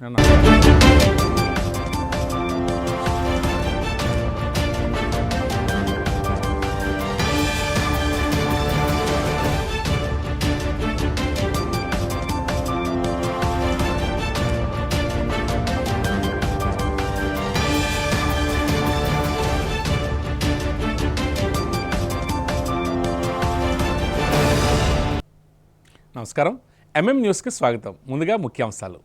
నమస్కారం. ఎంఎం న్యూస్కి స్వాగతం. ముందుగా ముఖ్యాంశాలు.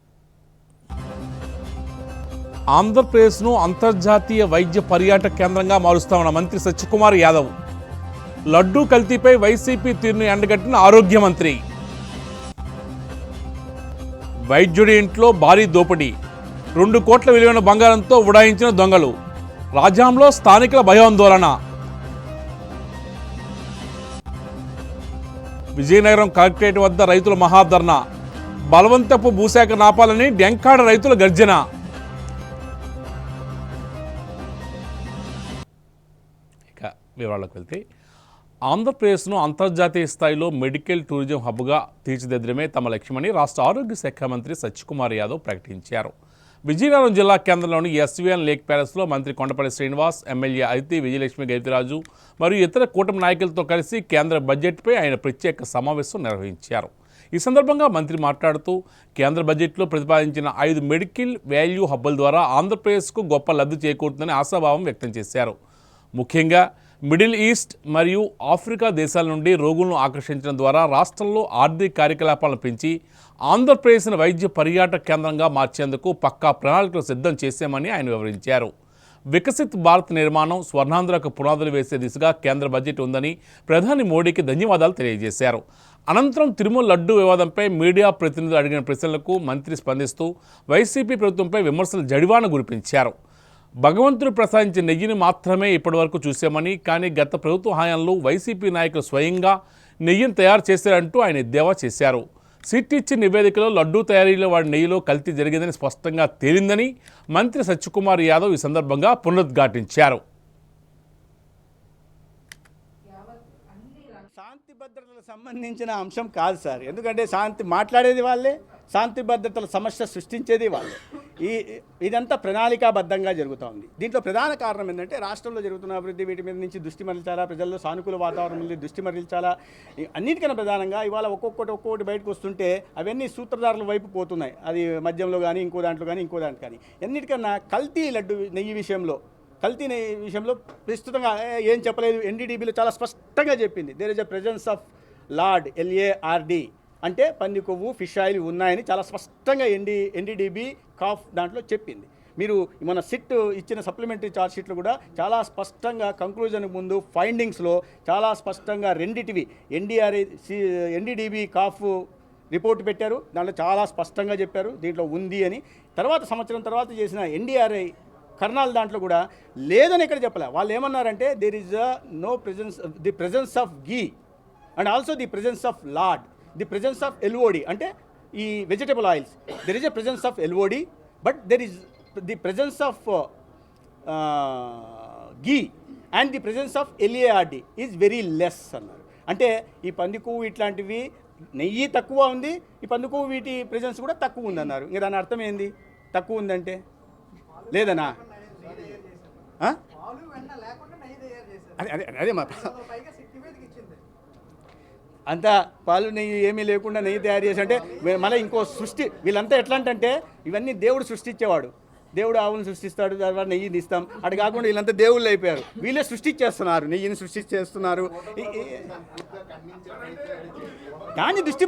ఆంధ్రప్రదేశ్ను అంతర్జాతీయ వైద్య పర్యాటక కేంద్రంగా మారుస్తామన్న మంత్రి సత్యకుమార్ యాదవ్. లడ్డూ కల్తీపై వైసీపీ తీరును ఎండగట్టిన ఆరోగ్య మంత్రి. వైద్యుడి ఇంట్లో భారీ దోపిడీ, 2 కోట్ల విలువైన బంగారంతో ఉడాయించిన దొంగలు. రాజ్యాంలో స్థానికుల భయాందోళన. విజయనగరం కలెక్టరేట్ వద్ద రైతుల మహాధర్నా. బలవంతపు భూశాఖ నాపాలని డెంకాడ రైతుల గర్జన. ఇక వివరాలకు వెళ్తే, ఆంధ్రప్రదేశ్ను అంతర్జాతీయ స్థాయిలో మెడికల్ టూరిజం హబ్గా తీర్చిదిద్దడమే తమ లక్ష్యమని రాష్ట్ర ఆరోగ్య శాఖ మంత్రి సత్యకుమార్ యాదవ్ ప్రకటించారు. విజయనగరం జిల్లా కేంద్రంలోని ఎస్వీఎన్ లేక్ ప్యాలెస్లో మంత్రి కొండపల్లి శ్రీనివాస్, ఎమ్మెల్యే అదితి విజయలక్ష్మి గైతిరాజు మరియు ఇతర కూటమి నాయకులతో కలిసి కేంద్ర బడ్జెట్పై ఆయన ప్రత్యేక సమావేశం నిర్వహించారు. ఈ సందర్భంగా మంత్రి మాట్లాడుతూ, కేంద్ర బడ్జెట్లో ప్రతిపాదించిన 5 మెడికల్ వాల్యూ హబ్బుల ద్వారా ఆంధ్రప్రదేశ్కు గొప్ప లబ్ధి చేకూరుతుందని ఆశాభావం వ్యక్తం చేశారు. ముఖ్యంగా మిడిల్ ఈస్ట్ మరియు ఆఫ్రికా దేశాల నుండి రోగులను ఆకర్షించడం ద్వారా రాష్ట్రంలో ఆర్థిక కార్యకలాపాలను పెంచి ఆంధ్రప్రదేశ్ను వైద్య పర్యాటక కేంద్రంగా మార్చేందుకు పక్కా ప్రణాళికలు సిద్ధం చేశామని ఆయన వివరించారు. వికసిత్ భారత్ నిర్మాణం, స్వర్ణాంధ్రకు పునాదులు వేసే దిశగా కేంద్ర బడ్జెట్ ఉందని ప్రధాని మోడీకి ధన్యవాదాలు తెలియజేశారు. అనంతరం తిరుమల లడ్డూ వివాదంపై మీడియా ప్రతినిధులు అడిగిన ప్రశ్నలకు మంత్రి స్పందిస్తూ వైసీపీ ప్రభుత్వంపై విమర్శలు జడివాన గురిపించారు. భగవంతుడు ప్రసాదించిన నెయ్యిని మాత్రమే ఇప్పటివరకు చూశామని, కానీ గత ప్రభుత్వ హయాంలో వైసీపీ నాయకులు స్వయంగా నెయ్యిని తయారు చేశారంటూ ఆయన ఎద్దేవా చేశారు. సిట్ ఇచ్చిన నివేదికలో లడ్డూ తయారీలో వాడి నెయ్యిలో కల్తీ జరిగిందని స్పష్టంగా తేలిందని మంత్రి సత్యకుమార్ యాదవ్ ఈ సందర్భంగా పునరుద్ఘాటించారు. శాంతి భద్రతలకు సంబంధించిన అంశం కాదు సార్, ఎందుకంటే మాట్లాడేది వాళ్ళే, శాంతి భద్రతల సమస్య సృష్టించేది వాళ్ళే. ఇదంతా ప్రణాళికాబద్ధంగా జరుగుతూ ఉంది. దీంట్లో ప్రధాన కారణం ఏంటంటే, రాష్ట్రంలో జరుగుతున్న అభివృద్ధి వీటి మీద నుంచి దృష్టి మరల్చాలా, ప్రజల్లో సానుకూల వాతావరణం మీద దృష్టి మరల్చాలా. అన్నిటికన్నా ప్రధానంగా ఇవాళ ఒక్కొక్కటి బయటకు వస్తుంటే అవన్నీ సూత్రధారుల వైపు పోతున్నాయి. అది మద్యంలో కానీ, ఇంకో దాంట్లో కానీ. అన్నిటికన్నా కల్తీ లడ్డు నెయ్యి విషయంలో విస్తృతంగా ఏం చెప్పలేదు. ఎన్డీడీబీలో చాలా స్పష్టంగా చెప్పింది, there is a presence of lard, LARD అంటే పంది కొవ్వు, ఫిష్ ఆయిల్ ఉన్నాయని చాలా స్పష్టంగా ఎన్డీడీబీ కాఫ్ దాంట్లో చెప్పింది. మీరు మన సిట్ ఇచ్చిన సప్లిమెంటరీ ఛార్జ్ షీట్లు కూడా చాలా స్పష్టంగా కంక్లూజన్ ముందు ఫైండింగ్స్లో చాలా స్పష్టంగా రెండిటివి ఎన్డీడీబీ కాఫ్ రిపోర్ట్ పెట్టారు. దాంట్లో చాలా స్పష్టంగా చెప్పారు దీంట్లో ఉంది అని. సంవత్సరం తర్వాత చేసిన NDRI కర్నాల్ దాంట్లో కూడా లేదని ఎక్కడ చెప్పలే. వాళ్ళు ఏమన్నారంటే, there is the presence of ghee and also the presence of lard, the presence of LOD అంటే ఈ vegetable oils, there is a presence of LOD but there is the presence of ghee and the presence of LARD is very less అన్నారు. అంటే ఈ పందికొవ్వు ఇట్లాంటివి నెయ్యి తక్కువ ఉంది, ఈ పందికొవ్వు వీటి ప్రెజెన్స్ కూడా తక్కువ ఉందన్నారు. ఇంకా దాని అర్థం ఏంది? తక్కువ ఉందంటే లేదనా? అదే మా అంతా పాలు నెయ్యి ఏమీ లేకుండా నెయ్యి తయారు చేసి అంటే మళ్ళీ ఇంకో సృష్టి. వీళ్ళంతా ఎట్లా అంటే ఇవన్నీ దేవుడు సృష్టించేవాడు, దేవుడు ఆవులను సృష్టిస్తాడు, తర్వాత నెయ్యిని ఇస్తాం. అటు కాకుండా వీళ్ళంతా దేవుళ్ళు అయిపోయారు, వీళ్ళే సృష్టించేస్తున్నారు, నెయ్యిని సృష్టించేస్తున్నారు. దాన్ని దృష్టి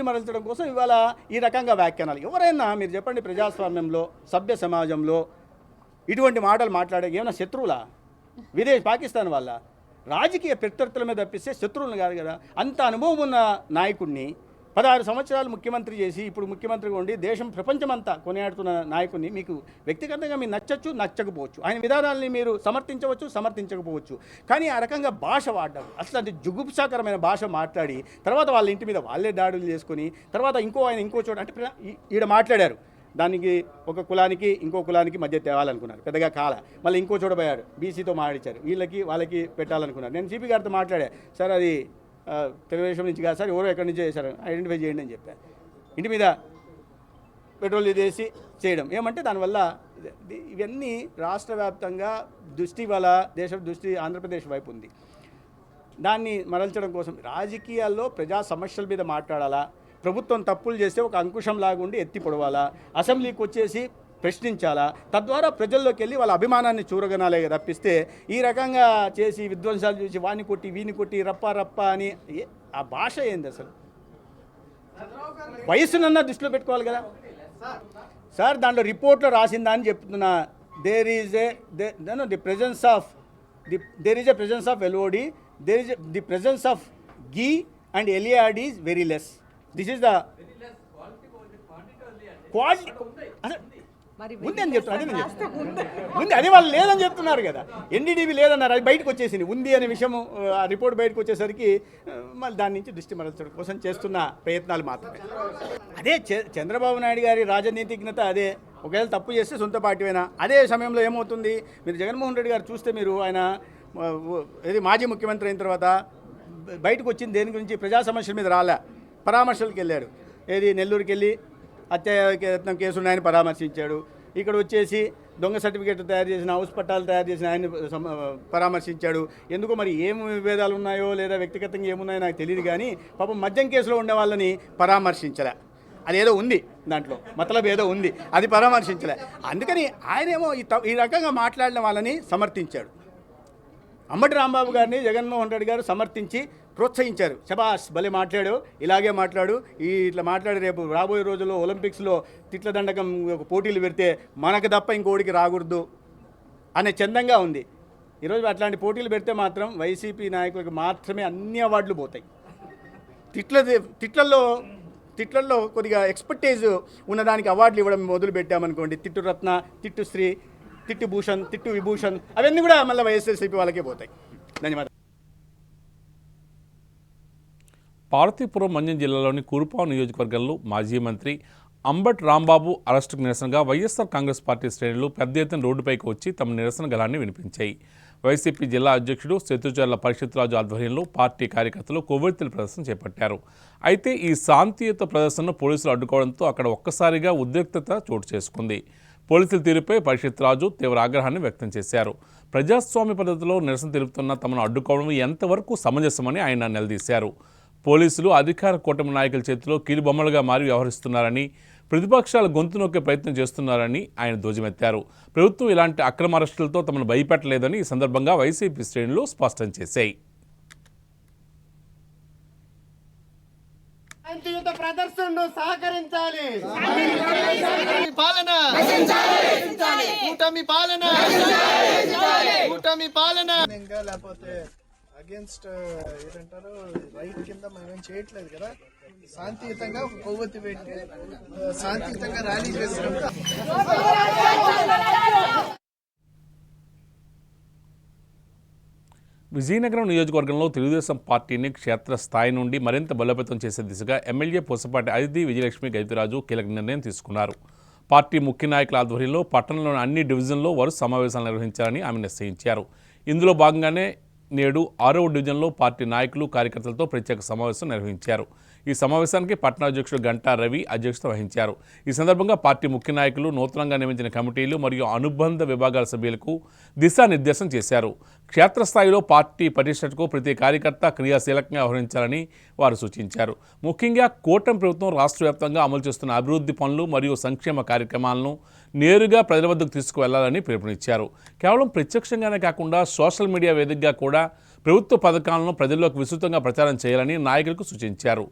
మరల్చడం కోసం ఇవాళ ఈ రకంగా వ్యాఖ్యానాలు. ఎవరైనా మీరు చెప్పండి, ప్రజాస్వామ్యంలో, సభ్య సమాజంలో ఇటువంటి మాటలు మాట్లాడే ఏమైనా శత్రువులా? పాకిస్తాన్ వాళ్ళ రాజకీయ ప్రత్యర్థుల మీద తప్పిస్తే శత్రువులను కాదు కదా. అంత అనుభవం ఉన్న నాయకుడిని 16 సంవత్సరాలు ముఖ్యమంత్రి చేసి ఇప్పుడు ముఖ్యమంత్రిగా ఉండి దేశం ప్రపంచమంతా కొనియాడుతున్న నాయకుడిని మీకు వ్యక్తిగతంగా మీరు నచ్చచ్చు, నచ్చకపోవచ్చు, ఆయన విధానాలని మీరు సమర్థించవచ్చు, సమర్థించకపోవచ్చు, కానీ ఆ రకంగా భాష వాడడం, అసలు అది జుగుప్సాకరమైన భాష మాట్లాడి తర్వాత వాళ్ళ ఇంటి మీద వాళ్ళే దాడులు చేసుకొని తర్వాత ఇంకో చోట అంటే ఈడ మాట్లాడారు, దానికి ఒక కులానికి ఇంకో కులానికి మధ్య తేవాలనుకున్నారు, పెద్దగా కాల. మళ్ళీ ఇంకో చోట పోయాడు, బీసీతో మాట్లాడించారు, వాళ్ళకి పెట్టాలనుకున్నారు. నేను సిపి గారితో మాట్లాడా, సార్ అది తెలుగుదేశం నుంచి కాదు సార్, ఎవరో ఎక్కడి నుంచో చేశారు, ఐడెంటిఫై చేయండి అని చెప్పాను. ఇంటి మీద పెట్రోల్ ఇదేసి చేయడం ఏమంటే దానివల్ల ఇవన్నీ రాష్ట్ర వ్యాప్తంగా దృష్టి వల్ల దేశ దృష్టి ఆంధ్రప్రదేశ్ వైపు ఉంది. దాన్ని మరల్చడం కోసం రాజకీయాల్లో ప్రజా సమస్యల మీద మాట్లాడాలా, ప్రభుత్వం తప్పులు చేస్తే ఒక అంకుశం లాగుండి ఎత్తి పొడవాలా, అసెంబ్లీకి వచ్చేసి ప్రశ్నించాలా, తద్వారా ప్రజల్లోకి వెళ్ళి వాళ్ళ అభిమానాన్ని చూరగనాలే తప్పిస్తే ఈ రకంగా చేసి విధ్వంసాలు చూసి వాని కొట్టి వీని కొట్టి రప్ప రప్ప అని ఆ భాష ఏంది అసలు? వయసునన్నా దృష్టిలో పెట్టుకోవాలి కదా సార్. దాంట్లో రిపోర్ట్లో రాసిందా అని చెప్తున్నా. There is the presence of LOD, there is the presence of ghee and LARD is very less. This is the quality. ఉంది అని చెప్తున్నారు, అదే నేను చెప్తున్నా. ఉంది, అది వాళ్ళు లేదని చెప్తున్నారు కదా. NDDB లేదన్నారు, అది బయటకు వచ్చేసింది. ఉంది అనే విషయం ఆ రిపోర్ట్ బయటకు వచ్చేసరికి మళ్ళీ దాని నుంచి దృష్టి మరల్చడం కోసం చేస్తున్న ప్రయత్నాలు మాత్రమే. అదే చంద్రబాబు నాయుడు గారి రాజనీతిజ్ఞత అదే. ఒకవేళ తప్పు చేస్తే సొంత పార్టీవేనా. అదే సమయంలో ఏమవుతుంది, మీరు జగన్మోహన్ రెడ్డి గారు చూస్తే, మీరు ఆయన ఏది మాజీ ముఖ్యమంత్రి అయిన తర్వాత బయటకు వచ్చింది దేని గురించి, ప్రజా సమస్యల మీద రాలే, పరామర్శలకు వెళ్ళాడు. ఏది నెల్లూరుకి వెళ్ళి హత్యాయత్నం కేసులు ఉన్నాయని పరామర్శించాడు. ఇక్కడ వచ్చేసి దొంగ సర్టిఫికేట్ తయారు చేసిన, హౌస్ పట్టాలు తయారు చేసిన ఆయన పరామర్శించాడు. ఎందుకో మరి ఏం విభేదాలు ఉన్నాయో లేదా వ్యక్తిగతంగా ఏమున్నాయో నాకు తెలియదు, కానీ పాపం మద్యం కేసులో ఉండే వాళ్ళని పరామర్శించలే. అదేదో ఉంది దాంట్లో, మతలబ్ ఏదో ఉంది, అది పరామర్శించలే. అందుకని ఆయనేమో ఈ రకంగా మాట్లాడిన వాళ్ళని సమర్థించాడు. అంబటి రాంబాబు గారిని జగన్మోహన్ రెడ్డి గారు సమర్థించి ప్రోత్సహించారు. శబాష్, భలే మాట్లాడు, ఇలాగే మాట్లాడు, ఇట్లా మాట్లాడి రేపు రాబోయే రోజుల్లో ఒలింపిక్స్లో తిట్ల దండకం పోటీలు పెడితే మనకు తప్ప ఇంకోడికి రాకూడదు అనే చందంగా ఉంది. ఈరోజు అట్లాంటి పోటీలు పెడితే మాత్రం వైసీపీ నాయకులకు మాత్రమే అన్ని అవార్డులు పోతాయి. తిట్లల్లో కొద్దిగా ఎక్స్పర్టైజ్ ఉన్నదానికి అవార్డులు ఇవ్వడం మొదలు పెట్టామనుకోండి, తిట్టు రత్న, తిట్టు శ్రీ, తిట్టు భూషణ్, తిట్టు విభూషణ్, అవన్నీ కూడా మళ్ళీ వైఎస్ఆర్సీపీ వాళ్ళకే పోతాయి. ధన్యవాదాలు. పార్వతీపురం మన్యం జిల్లాలోని కురుపాం నియోజకవర్గంలో మాజీ మంత్రి అంబటి రాంబాబు అరెస్టుకు నిరసనగా వైఎస్ఆర్ కాంగ్రెస్ పార్టీ శ్రేణులు పెద్ద ఎత్తున రోడ్డుపైకి వచ్చి తమ నిరసన గళాన్ని వినిపించాయి. వైసీపీ జిల్లా అధ్యక్షుడు శత్రుచర్ల పరిషత్రాజు ఆధ్వర్యంలో పార్టీ కార్యకర్తలు కొవ్వొత్తుల ప్రదర్శన చేపట్టారు. అయితే ఈ శాంతియుత ప్రదర్శనను పోలీసులు అడ్డుకోవడంతో అక్కడ ఒక్కసారిగా ఉద్రిక్తత చోటు చేసుకుంది. పోలీసుల తీరుపై పరిషత్రాజు తీవ్ర ఆగ్రహాన్ని వ్యక్తం చేశారు. ప్రజాస్వామ్య పద్ధతిలో నిరసన తెలుపుతున్న తమను అడ్డుకోవడం ఎంతవరకు సమంజసమని ఆయన నిలదీశారు. పోలీసులు అధికార కూటమి నాయకుల చేతిలో కీలుబొమ్మలుగా మారి వ్యవహరిస్తున్నారని, ప్రతిపక్షాల గొంతు నొక్కే ప్రయత్నం చేస్తున్నారని ఆయన ధ్వజమెత్తారు. ప్రభుత్వం ఇలాంటి అక్రమ అరెస్టులతో తమను భయపెట్టలేదని ఈ సందర్భంగా వైసీపీ శ్రేణులు స్పష్టం చేశాయి. శాంతియుత ప్రదర్శనను సహకరించాలి. కూటమి పాలన లేకపోతే అగేన్స్ట్ ఏంటంటారు, రైట్ కింద మేమేం చేయట్లేదు కదా. శాంతియుతంగా కొవ్వొత్తి పెట్టి శాంతియుతంగా ర్యాలీ చేసినప్పుడు విజయనగరం నియోజకవర్గంలో తెలుగుదేశం పార్టీని క్షేత్రస్థాయి నుండి మరింత బలోపేతం చేసే దిశగా ఎమ్మెల్యే పూసపాటి అదితి విజయలక్ష్మి గైతురాజు కీలక నిర్ణయం తీసుకున్నారు. పార్టీ ముఖ్య నాయకుల ఆధ్వర్యంలో పట్టణంలోని అన్ని డివిజన్లో వరుస సమావేశాలు నిర్వహించాలని ఆమె నిశ్చయించారు. ఇందులో భాగంగానే నేడు 6వ డివిజన్లో పార్టీ నాయకులు, కార్యకర్తలతో ప్రత్యేక సమావేశం నిర్వహించారు. ఈ సమావేశానికి పట్టణ అధ్యక్షుడు గంటా రవి అధ్యక్షత వహించారు. ఈ సందర్భంగా పార్టీ ముఖ్య నాయకులు, నూతనంగా నియమించిన కమిటీలు మరియు అనుబంధ విభాగాల సభ్యులకు దిశానిర్దేశం చేశారు. క్షేత్రస్థాయిలో పార్టీ పటిష్టతకు ప్రతి కార్యకర్త క్రియాశీలకంగా వ్యవహరించాలని వారు సూచించారు. ముఖ్యంగా కూటమి ప్రభుత్వం రాష్ట్ర వ్యాప్తంగా అమలు చేస్తున్న అభివృద్ధి పనులు మరియు సంక్షేమ కార్యక్రమాలను నేరుగా ప్రజల వద్దకు తీసుకువెళ్లాలని పిలుపునిచ్చారు. కేవలం ప్రత్యక్షంగానే కాకుండా సోషల్ మీడియా వేదికగా కూడా ప్రభుత్వ పథకాలను ప్రజల్లోకి విస్తృతంగా ప్రచారం చేయాలని నాయకులకు సూచించారు.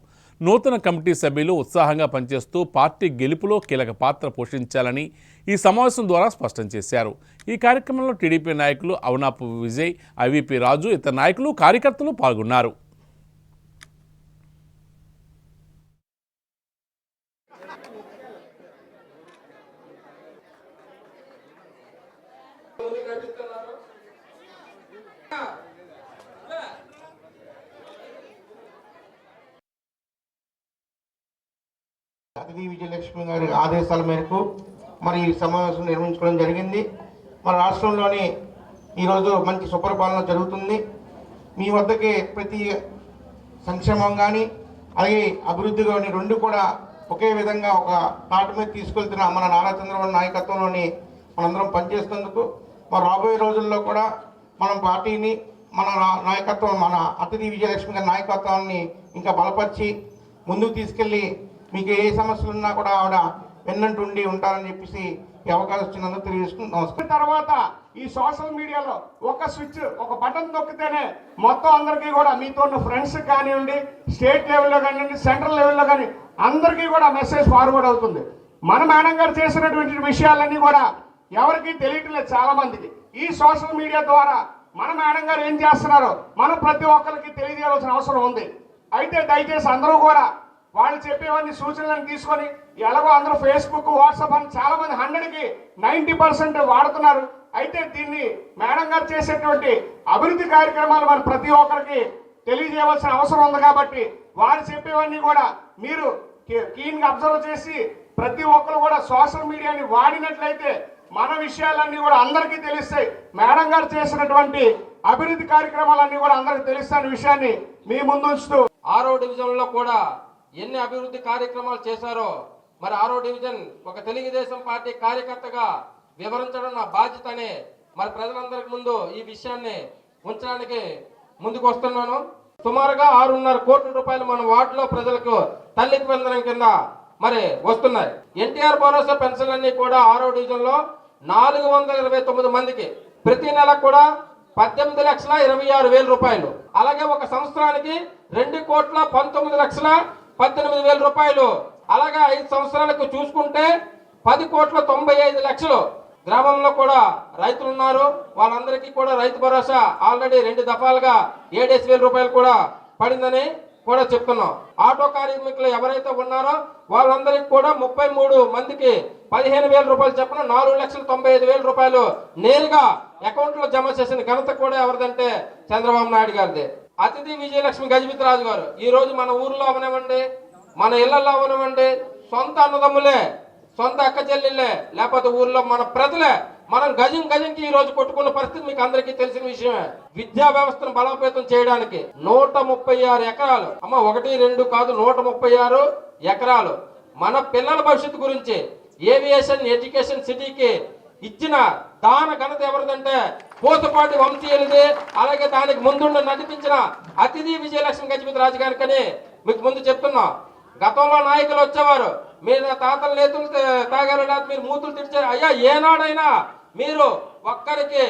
నూతన కమిటీ సభ్యులు ఉత్సాహంగా పనిచేస్తూ పార్టీ గెలుపులో కీలక పాత్ర పోషించాలని ఈ సమావేశం ద్వారా స్పష్టం చేశారు. ఈ కార్యక్రమంలో టీడీపీ నాయకులు అవనాపు విజయ్, ఐవీపీ రాజు, ఇతర నాయకులు, కార్యకర్తలు పాల్గొన్నారు. అదితి విజయలక్ష్మి గారి ఆదేశాల మేరకు మరి ఈ సమావేశం నిర్వహించుకోవడం జరిగింది. మన రాష్ట్రంలోని ఈరోజు మంచి సుపరిపాలన జరుగుతుంది. మీ వద్దకి ప్రతి సంక్షేమం కానీ అలాగే అభివృద్ధి కానీ రెండు కూడా ఒకే విధంగా ఒక తాటి మీద తీసుకెళ్తున్న మన నారా చంద్రబాబు నాయకత్వంలోని మనందరం పనిచేస్తున్నందుకు మరి రాబోయే రోజుల్లో కూడా మనం పార్టీని మన నాయకత్వం మన అతిథి విజయలక్ష్మి గారి నాయకత్వాన్ని ఇంకా బలపరిచి ముందుకు తీసుకెళ్ళి మీకు ఏ సమస్యలు ఉన్నా కూడా ఆవిడ వెన్నంటుండి ఉంటారని చెప్పేసి ఈ అవకాశం ఇచ్చినందుకు తెలియజేసుకుని నమస్కారం. తర్వాత ఈ సోషల్ మీడియాలో ఒక స్విచ్ ఒక బటన్ నొక్కితేనే మొత్తం అందరికీ కూడా మీతో ఉన్న ఫ్రెండ్స్ కానివ్వండి, స్టేట్ లెవెల్లో కానివ్వండి, సెంట్రల్ లెవెల్లో కానీ అందరికీ కూడా మెసేజ్ ఫార్వర్డ్ అవుతుంది. మన మేడం గారు చేసినటువంటి విషయాలన్నీ కూడా ఎవరికి తెలియటం లేదు చాలా మందికి. ఈ సోషల్ మీడియా ద్వారా మన మేడం గారు ఏం చేస్తున్నారో మనం ప్రతి ఒక్కరికి తెలియజేయాల్సిన అవసరం ఉంది. అయితే దయచేసి అందరూ కూడా వాళ్ళు చెప్పేవన్నీ సూచనలను తీసుకొని ఎలాగో అందరూ ఫేస్బుక్, వాట్సాప్ అని చాలా మంది 100కి 90% వాడుతున్నారు. అయితే దీన్ని మేడం గారు చేసేటువంటి అభివృద్ధి కార్యక్రమాలు మన ప్రతి ఒక్కరికి తెలియజేయవలసిన అవసరం ఉంది. కాబట్టి వారు చెప్పేవన్నీ కూడా మీరు కీన్గా అబ్జర్వ్ చేసి ప్రతి ఒక్కరు కూడా సోషల్ మీడియాని వాడినట్లయితే మన విషయాలన్నీ కూడా అందరికీ తెలుస్తాయి. మేడం గారు చేసినటువంటి అభివృద్ధి కార్యక్రమాలన్నీ కూడా అందరికీ తెలుస్తాయనే విషయాన్ని మీ ముందు ఉంచుతూ 6వ డివిజన్లో కూడా ఎన్ని అభివృద్ధి కార్యక్రమాలు చేశారో మరి 6వ డివిజన్ ఒక తెలుగుదేశం పార్టీ కార్యకర్తగా వివరించడం నా బాధ్యత అని మరి ప్రజలందరికీ ముందు ఈ విషయాన్ని ఉంచడానికి ముందుకు వస్తున్నాను. సుమారుగా 6.5 కోట్ల రూపాయలు మన వార్డులో ప్రజలకు తల్లికి వందనం కింద మరి వస్తున్నాయి. ఎన్టీఆర్ భరోసా పెన్షన్ అన్ని కూడా 6వ డివిజన్లో 429 మందికి ప్రతి నెల కూడా 18,26,000 రూపాయలు. అలాగే ఒక సంవత్సరానికి 2,19,18,000 రూపాయలు. అలాగే 5 సంవత్సరాలకు చూసుకుంటే 10,95,00,000. గ్రామంలో కూడా రైతులు ఉన్నారు, వాళ్ళందరికీ కూడా రైతు భరోసా ఆల్రెడీ 2 దఫాలుగా 7,000 రూపాయలు కూడా పడిందని కూడా చెప్తున్నాం. ఆటో కార్మికులు ఎవరైతే ఉన్నారో వాళ్ళందరికీ కూడా 33 మందికి 15,000 రూపాయలు చెప్పిన 4,95,000 రూపాయలు నేరుగా అకౌంట్లో జమ చేసిన ఘనత కూడా ఎవరిదంటే చంద్రబాబు నాయుడు గారిది. అతిథి విజయలక్ష్మి గజపతి రాజు గారు ఈ రోజు మన ఊర్లో అవనివ్వండి, మన ఇళ్లలో అవనివ్వండి, సొంత అన్నదమ్ములే, సొంత అక్క చెల్లెళ్ళే, లేకపోతే ఊర్లో మన ప్రజలే మనం గజంకి ఈ రోజు కొట్టుకున్న పరిస్థితి మీకు అందరికీ తెలిసిన విషయమే. విద్యా వ్యవస్థను బలోపేతం చేయడానికి 136 ఎకరాలు, 1, 2 కాదు 136 ఎకరాలు మన పిల్లల భవిష్యత్తు గురించి ఏవియేషన్ ఎడ్యుకేషన్ సిటీకి ఇచ్చిన దాన ఘనత ఎవరిదంటే పోతపాటి వంశీయులది. అలాగే దానికి ముందుండి నడిపించిన అతిథి విజయలక్ష్మి గజపతి రాజు గారికని మీకు ముందు చెప్తున్నా. గతంలో నాయకులు వచ్చేవారు, మీరు తాతలు నేతులు తాగారు, లేదా మీరు మూతులు తిడిచారు. అయ్యా ఏనాడైనా మీరు ఒక్కరికి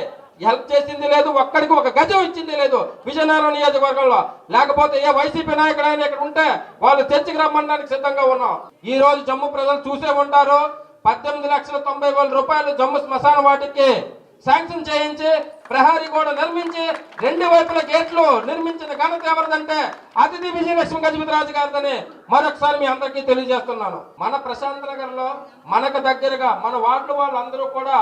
హెల్ప్ చేసింది లేదు, ఒక్కరికి ఒక గజం ఇచ్చింది లేదు విజయనగరం నియోజకవర్గంలో. లేకపోతే ఏ వైసీపీ నాయకుడు ఆయన ఇక్కడ ఉంటే వాళ్ళు చర్చకి రమ్మడానికి సిద్ధంగా ఉన్నాం. ఈ రోజు జమ్ము ప్రజలు చూసే ఉంటారు, 18,90,000 రూపాయలు జమ్ము శ్మశాన వాటికి శాంక్షన్ చేయించి ప్రహారీ గోడ నిర్మించి 2 వైపుల గేట్లు నిర్మించిన ఘనత ఎవరిదంటే అతిథి విజయలక్ష్మి గజపతి రాజు గారిదని మరొకసారి మీ అందరికీ తెలియజేస్తున్నాను. మన ప్రశాంత్ నగర్ లో మనకు దగ్గరగా మన వార్డు వాళ్ళందరూ కూడా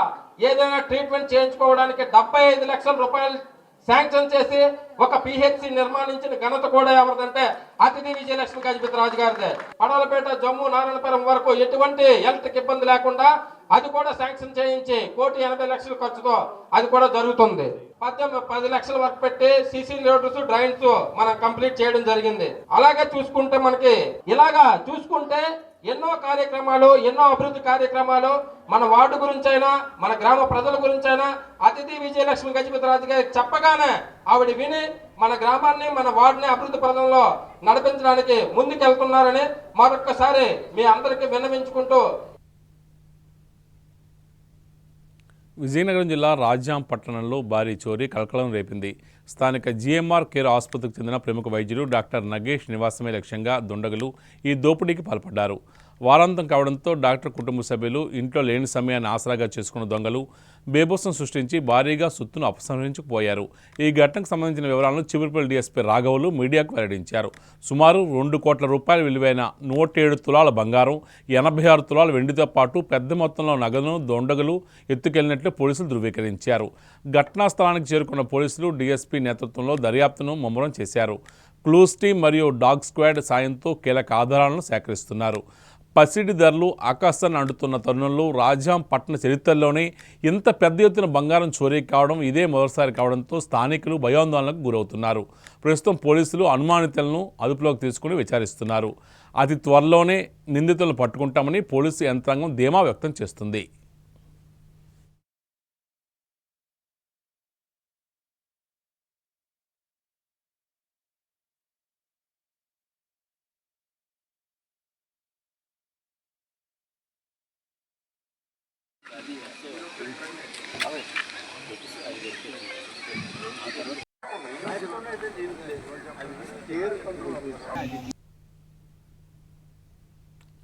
ఏదైనా ట్రీట్మెంట్ చేయించుకోవడానికి 75 లక్షల రూపాయలు శాంక్షన్ చేసి ఒక పిహెచ్సి నిర్మాణించిన ఘనత కూడా ఎవరిదంటే అతిథి విజయలక్ష్మి గజపతి రాజు గారిదే. పడవలపేట, జమ్ము, నారాయణపురం వరకు ఎటువంటి హెల్త్ ఇబ్బంది లేకుండా అది కూడా శాంక్షన్ చేయించి 1,80,00,000 ఖర్చుతో అది కూడా జరుగుతుంది. 10 లక్షల వరకు పెట్టి సీసీ రోడ్స్, డ్రైన్స్ మనం కంప్లీట్ చేయడం జరిగింది. అలాగే చూసుకుంటే మనకి ఇలాగా చూసుకుంటే ఎన్నో కార్యక్రమాలు, ఎన్నో అభివృద్ధి కార్యక్రమాలు మన వార్డు గురించైనా మన గ్రామ ప్రజల గురించైనా అతిథి విజయలక్ష్మి గజపతి రాజు గారి చెప్పగానే ఆవిడ విని మన గ్రామాన్ని మన వార్డుని అభివృద్ధి పథంలో నడిపించడానికి ముందుకెళ్తున్నారని మరొక్కసారి మీ అందరికీ విన్నవించుకుంటూ. విజయనగరం జిల్లా రాజ్యాం పట్టణంలో భారీ చోరీ కలకలం రేపింది. స్థానిక జిఎంఆర్ కేర్ ఆసుపత్రికి చెందిన ప్రముఖ వైద్యుడు డాక్టర్ నగేష్ నివాసమే లక్ష్యంగా దుండగులు ఈ దోపిడీకి పాల్పడ్డారు. వారాంతం కావడంతో డాక్టర్ కుటుంబ సభ్యులు ఇంట్లో లేని సమయాన్ని ఆసరాగా చేసుకున్న దొంగలు బేబోసం సృష్టించి భారీగా సొత్తును అపసంహరించుకుపోయారు. ఈ ఘటనకు సంబంధించిన వివరాలను చివరిపల్లి డీఎస్పీ రాఘవులు మీడియాకు వెల్లడించారు. సుమారు 2 కోట్ల రూపాయల విలువైన 107 తులాల బంగారం, 86 తులాల వెండితో పాటు పెద్ద మొత్తంలో నగదును దొండగులు ఎత్తుకెళ్లినట్లు పోలీసులు ధృవీకరించారు. ఘటనా స్థలానికి చేరుకున్న పోలీసులు డీఎస్పీ నేతృత్వంలో దర్యాప్తును ముమ్మరం చేశారు. క్లూస్ టీమ్ మరియు డాగ్ స్క్వాడ్ సాయంతో కీలక ఆధారాలను సేకరిస్తున్నారు. పసిడి ధరలు ఆకాశాన్ని అంటుతున్న తరుణంలో రాజాం పట్టణ చరిత్రలోనే ఇంత పెద్ద ఎత్తున బంగారం చోరీ కావడం ఇదే మొదటిసారి కావడంతో స్థానికులు భయాందోళనకు గురవుతున్నారు. ప్రస్తుతం పోలీసులు అనుమానితులను అదుపులోకి తీసుకుని విచారిస్తున్నారు. అతి త్వరలోనే నిందితులను పట్టుకుంటామని పోలీసు యంత్రాంగం ధీమా వ్యక్తం చేస్తుంది.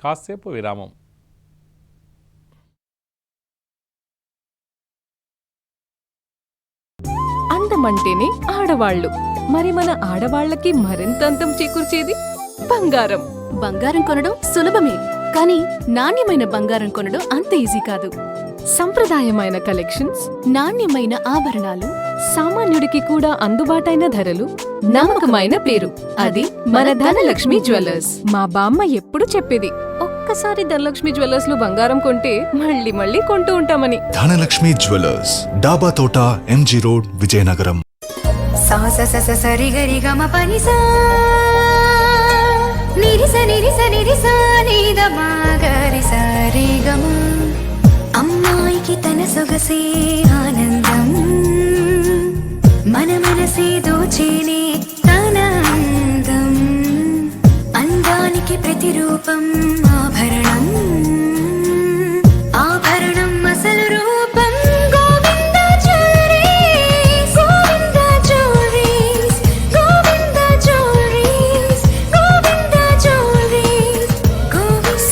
కాసేపు విరామం. అందమంటేనే ఆడవాళ్ళు. మరి మన ఆడవాళ్ళకి మరింత అందం చేకూర్చేది బంగారం. బంగారం కొనడం సులభమే, కానీ నాణ్యమైన బంగారం కొనడం అంత ఈజీ కాదు. సంప్రదాయమైన కలెక్షన్స్, నాణ్యమైన ఆభరణాలు, సామాన్యుడికి కూడా అందుబాటైన ధరలు, నమ్మకమైన పేరు, అది మన ధనలక్ష్మి జ్యువెలర్స్. మా బామ్మ ఎప్పుడు చెప్పేది, ఒక్కసారి ధనలక్ష్మి జ్యువెలర్స్ లో బంగారం కొంటే మళ్ళీ మళ్ళీ కొంటూ ఉంటామని. ధనలక్ష్మి జ్యువెలర్స్, డాబా తోట, ఎంజీ రోడ్, విజయనగరం. సా స స స సరి గరి గమ పని సా నిరిస నిరిస నిరిస నీద మా గరి సరి గమ. అమ్మాయికి తన సొగసే ఆనందం, మన మనసే దోచేనే తన అందం. అందానికి ప్రతిరూపం ఆభరణం, ఆభరణం అసలు రూపం. Govinda jewelleries, Govinda jewelleries, Govinda jewelleries, Govinda jewelleries.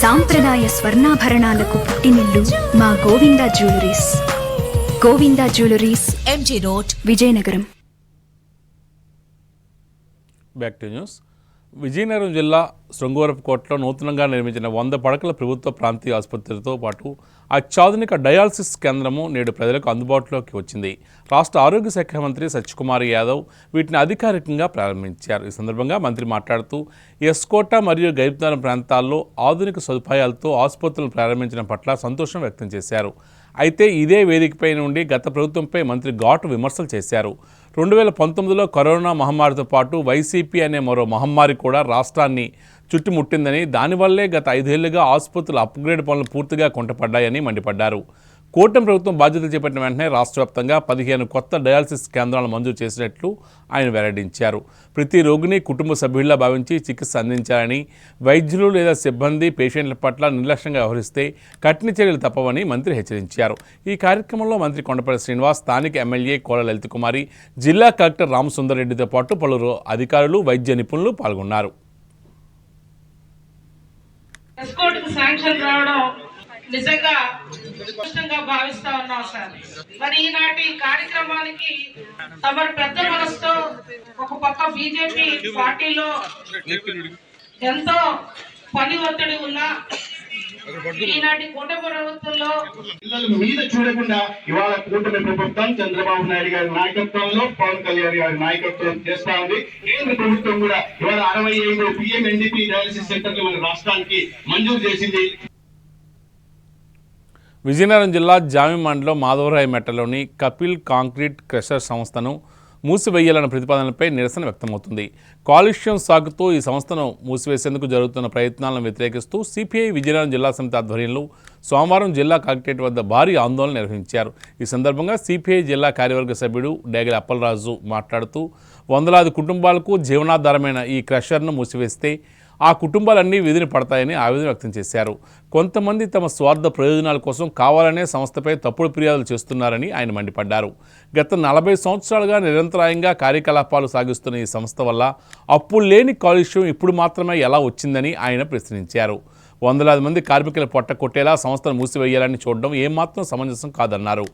సాంప్రదాయ స్వర్ణాభరణాలకు పుట్టినిల్లు మా Govinda jewelleries. Govinda jewelleries, MG road, Vizianagaram. Back to news. Vizianagaram జిల్లా శృంగవరపుకోటలో నూతనంగా నిర్మించిన 100 పడకల ప్రభుత్వ ప్రాంతీయ ఆసుపత్రితో పాటు అత్యాధునిక డయాలసిస్ కేంద్రము నేడు ప్రజలకు అందుబాటులోకి వచ్చింది. రాష్ట్ర ఆరోగ్య శాఖ మంత్రి సత్యకుమార్ యాదవ్ వీటిని అధికారికంగా ప్రారంభించారు. ఈ సందర్భంగా మంత్రి మాట్లాడుతూ ఎస్కోట మరియు గైబ్దారం ప్రాంతాల్లో ఆధునిక సదుపాయాలతో ఆసుపత్రులను ప్రారంభించడం పట్ల సంతోషం వ్యక్తం చేశారు. అయితే ఇదే వేదికపై నుండి గత ప్రభుత్వంపై మంత్రి ఘాటు విమర్శలు చేశారు. 2019లో కరోనా మహమ్మారితో పాటు వైసీపీ అనే మరో మహమ్మారి కూడా రాష్ట్రాన్ని చుట్టుముట్టిందని, దానివల్లే గత 5 ఏళ్లుగా ఆసుపత్రుల అప్గ్రేడ్ పనులు పూర్తిగా కుంటపడ్డాయని మండిపడ్డారు. కూటమి ప్రభుత్వం బాధ్యతలు చేపట్టిన వెంటనే రాష్ట్ర వ్యాప్తంగా 15 కొత్త డయాలసిస్ కేంద్రాలను మంజూరు చేసినట్లు ఆయన వెల్లడించారు. ప్రతి రోగిని కుటుంబ సభ్యుల్లా భావించి చికిత్స అందించాలని, వైద్యులు లేదా సిబ్బంది పేషెంట్ల పట్ల నిర్లక్ష్యంగా వ్యవహరిస్తే కఠిన చర్యలు తప్పవని మంత్రి హెచ్చరించారు. ఈ కార్యక్రమంలో మంత్రి కొండపల్లి శ్రీనివాస్, స్థానిక ఎమ్మెల్యే కోల లలిత కుమారి, జిల్లా కలెక్టర్ రామసుందర్ రెడ్డితో పాటు పలువురు అధికారులు, వైద్య నిపుణులు పాల్గొన్నారు. శాంక్షన్ రావడం నిజంగా కష్టంగా భావిస్తా ఉన్నాం సార్. మరి ఈనాటి కార్యక్రమానికి తమరు పెద్ద మనసుతో ఒక పక్క బీజేపీ పార్టీలో ఎంతో పని ఒత్తిడి ఉన్నా ఈనాటి కూటమి ప్రభుత్వంలో పిల్లల మీద చూడకుండా ఇవాళ కూటమి ప్రభుత్వం చంద్రబాబు నాయుడు గారి నాయకత్వంలో, పవన్ కళ్యాణ్ గారి నాయకత్వం చేస్తా ఉంది. కేంద్ర ప్రభుత్వం కూడా ఇవాళ 65 PMNDP డయాలసిస్ సెంటర్లు మన రాష్ట్రానికి మంజూరు చేసింది. విజయనగరం జిల్లా జామి మండలం మాధవరాయ మెట్టలోని కపిల్ కాంక్రీట్ క్రషర్ సంస్థను మూసివేయాలన్న ప్రతిపాదనలపై నిరసన వ్యక్తమవుతుంది. కాలుష్యం సాగుతూ ఈ సంస్థను మూసివేసేందుకు జరుగుతున్న ప్రయత్నాలను వ్యతిరేకిస్తూ సిపిఐ విజయనగరం జిల్లా సమితి ఆధ్వర్యంలో సోమవారం జిల్లా కలెక్టరేట్ వద్ద భారీ ఆందోళన నిర్వహించారు. ఈ సందర్భంగా సిపిఐ జిల్లా కార్యవర్గ సభ్యుడు డేగల అప్పలరాజు మాట్లాడుతూ వందలాది కుటుంబాలకు జీవనాధారమైన ఈ క్రషర్ను మూసివేస్తే ఆ కుటుంబాలన్నీ వీధిని పడతాయని ఆవేదన వ్యక్తం చేశారు. కొంతమంది తమ స్వార్థ ప్రయోజనాల కోసం కావాలనే సంస్థపై తప్పుడు ఫిర్యాదులు చేస్తున్నారని ఆయన మండిపడ్డారు. గత 40 సంవత్సరాలుగా నిరంతరాయంగా కార్యకలాపాలు సాగిస్తున్న ఈ సంస్థ వల్ల అప్పులు లేని కాలుష్యం ఇప్పుడు మాత్రమే ఎలా వచ్చిందని ఆయన ప్రశ్నించారు. వందలాది మంది కార్మికుల పొట్ట కొట్టేలా సంస్థను మూసివేయాలని చూడడం ఏమాత్రం సమంజసం కాదన్నారు.